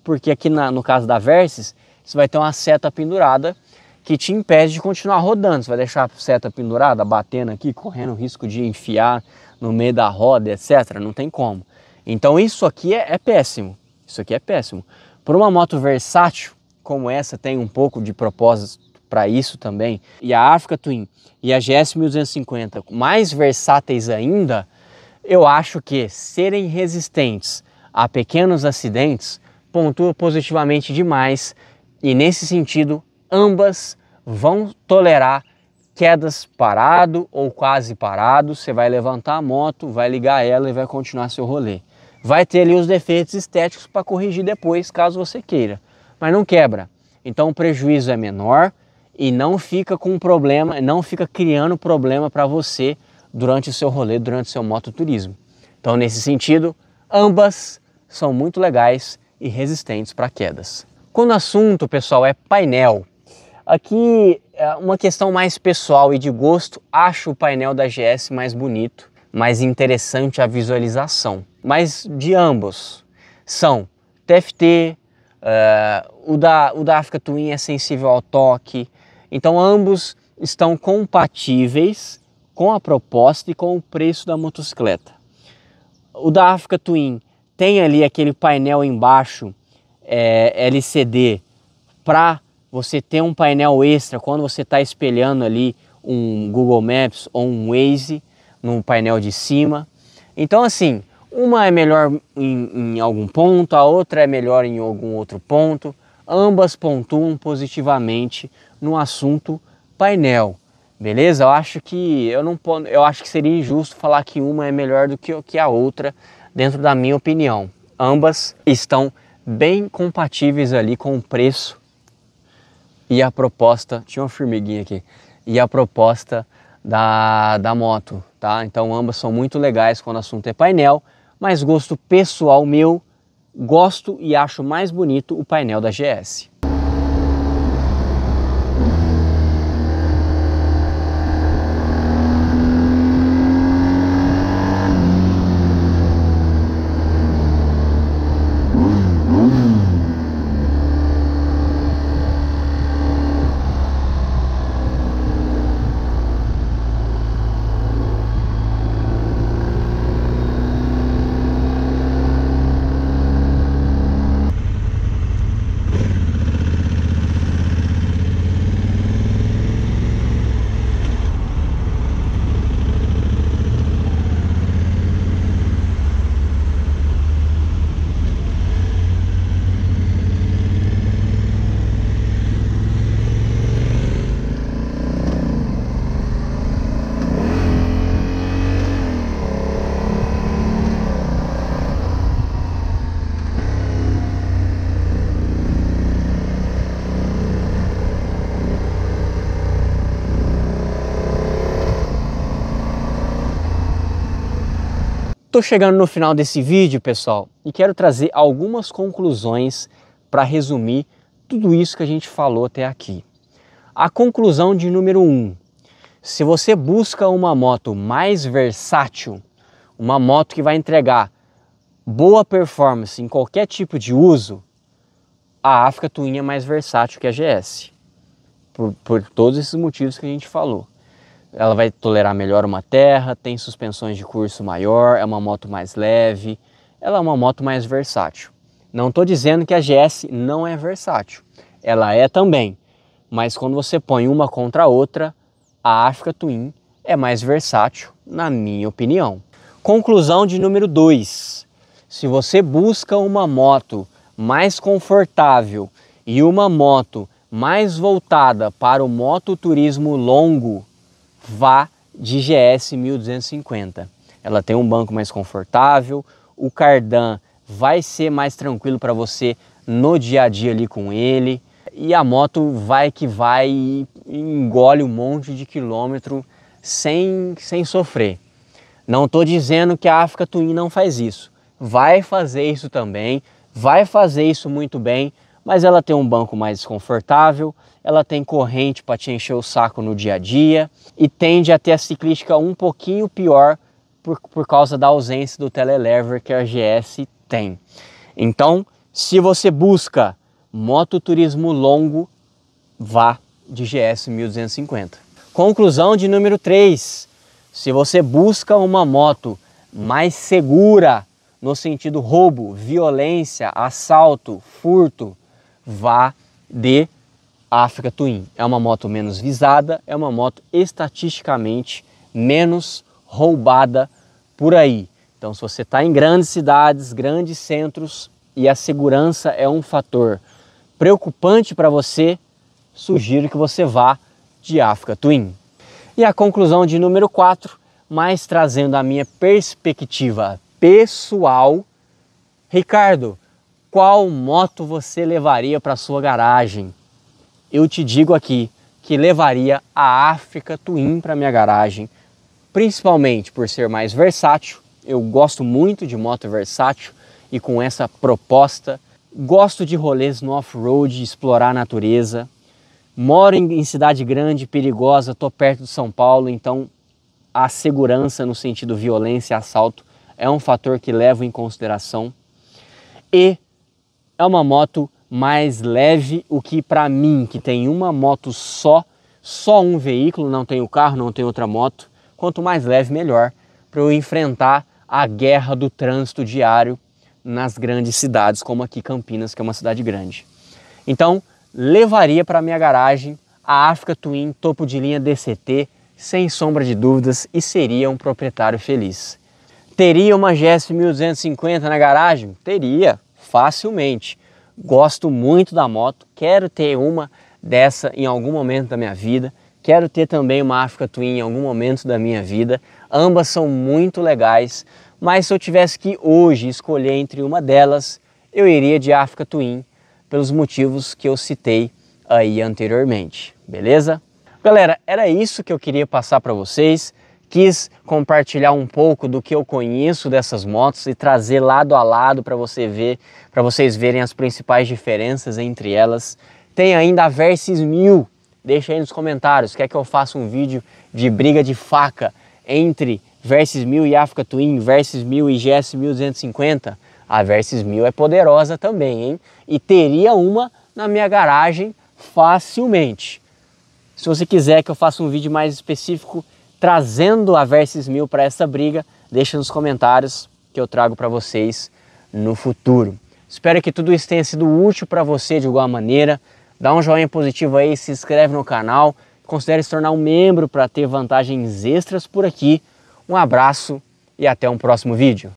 porque aqui no caso da Versys, você vai ter uma seta pendurada que te impede de continuar rodando. Você vai deixar a seta pendurada, batendo aqui, correndo o risco de enfiar no meio da roda, etc. Não tem como. Então isso aqui é péssimo. Isso aqui é péssimo. Por uma moto versátil, como essa, tem um pouco de propósito para isso também, e a Africa Twin e a GS 1250 mais versáteis ainda, eu acho que serem resistentes a pequenos acidentes pontua positivamente demais e nesse sentido ambas vão tolerar quedas parado ou quase parado. Você vai levantar a moto, vai ligar ela e vai continuar seu rolê. Vai ter ali os defeitos estéticos para corrigir depois, caso você queira, mas não quebra. Então o prejuízo é menor e não fica com problema, não fica criando problema para você durante o seu rolê, durante o seu mototurismo. Então nesse sentido, ambas são muito legais e resistentes para quedas. Quando o assunto, pessoal, é painel, aqui é uma questão mais pessoal e de gosto, acho o painel da GS mais bonito, mais interessante a visualização. Mas de ambos são TFT, o da Africa Twin é sensível ao toque, então ambos estão compatíveis com a proposta e com o preço da motocicleta. O da Africa Twin tem ali aquele painel embaixo LCD para você ter um painel extra quando você está espelhando ali um Google Maps ou um Waze no painel de cima. Então assim, uma é melhor em algum ponto, a outra é melhor em algum outro ponto. Ambas pontuam positivamente no assunto painel, beleza? Eu acho que seria injusto falar que uma é melhor do que a outra, dentro da minha opinião. Ambas estão bem compatíveis ali com o preço e a proposta. Tinha uma formiguinha aqui. E a proposta da moto, tá? Então ambas são muito legais quando o assunto é painel, mas gosto pessoal meu, gosto e acho mais bonito o painel da GS. Tô chegando no final desse vídeo, pessoal, e quero trazer algumas conclusões para resumir tudo isso que a gente falou até aqui. A conclusão de número 1. Se você busca uma moto mais versátil, uma moto que vai entregar boa performance em qualquer tipo de uso, a Africa Twin é mais versátil que a GS. Por todos esses motivos que a gente falou. Ela vai tolerar melhor uma terra, tem suspensões de curso maior, é uma moto mais leve, ela é uma moto mais versátil. Não estou dizendo que a GS não é versátil, ela é também, mas quando você põe uma contra a outra, a Africa Twin é mais versátil, na minha opinião. Conclusão de número 2. Se você busca uma moto mais confortável e uma moto mais voltada para o mototurismo longo, vá de GS 1250. Ela tem um banco mais confortável, o cardan vai ser mais tranquilo para você no dia a dia ali com ele, e a moto vai que vai e engole um monte de quilômetro sem sofrer. Não estou dizendo que a Africa Twin não faz isso, vai fazer isso também, vai fazer isso muito bem, mas ela tem um banco mais confortável, ela tem corrente para te encher o saco no dia a dia e tende a ter a ciclística um pouquinho pior por causa da ausência do telelever que a GS tem. Então, se você busca mototurismo longo, vá de GS 1250. Conclusão de número 3. Se você busca uma moto mais segura no sentido roubo, violência, assalto, furto, vá de Africa Twin. É uma moto menos visada, é uma moto estatisticamente menos roubada por aí. Então, se você está em grandes cidades, grandes centros e a segurança é um fator preocupante para você, sugiro que você vá de Africa Twin. E a conclusão de número 4, mais trazendo a minha perspectiva pessoal, Ricardo, qual moto você levaria para sua garagem? Eu te digo aqui que levaria a Africa Twin para minha garagem, principalmente por ser mais versátil. Eu gosto muito de moto versátil e com essa proposta, gosto de rolês no off-road, explorar a natureza. Moro em cidade grande, perigosa, estou perto de São Paulo, então a segurança no sentido violência e assalto é um fator que levo em consideração. E é uma moto mais leve, o que para mim, que tem uma moto só um veículo, não tenho carro, não tenho outra moto, quanto mais leve melhor, para eu enfrentar a guerra do trânsito diário nas grandes cidades, como aqui Campinas, que é uma cidade grande. Então, levaria para minha garagem a Africa Twin topo de linha DCT, sem sombra de dúvidas, e seria um proprietário feliz. Teria uma GS 1250 na garagem? Teria, facilmente. Gosto muito da moto, quero ter uma dessa em algum momento da minha vida, quero ter também uma Africa Twin em algum momento da minha vida, ambas são muito legais, mas se eu tivesse que hoje escolher entre uma delas, eu iria de Africa Twin, pelos motivos que eu citei aí anteriormente, beleza? Galera, era isso que eu queria passar para vocês. Quis compartilhar um pouco do que eu conheço dessas motos e trazer lado a lado para vocês verem as principais diferenças entre elas. Tem ainda a Versys 1000, deixa aí nos comentários, quer que eu faça um vídeo de briga de faca entre Versys 1000 e Africa Twin, Versys 1000 e GS 1250? A Versys 1000 é poderosa também, hein? E teria uma na minha garagem facilmente. Se você quiser que eu faça um vídeo mais específico trazendo a Versys 1000 para essa briga, deixa nos comentários que eu trago para vocês no futuro. Espero que tudo isso tenha sido útil para você de alguma maneira. Dá um joinha positivo aí, se inscreve no canal, considere se tornar um membro para ter vantagens extras por aqui. Um abraço e até um próximo vídeo.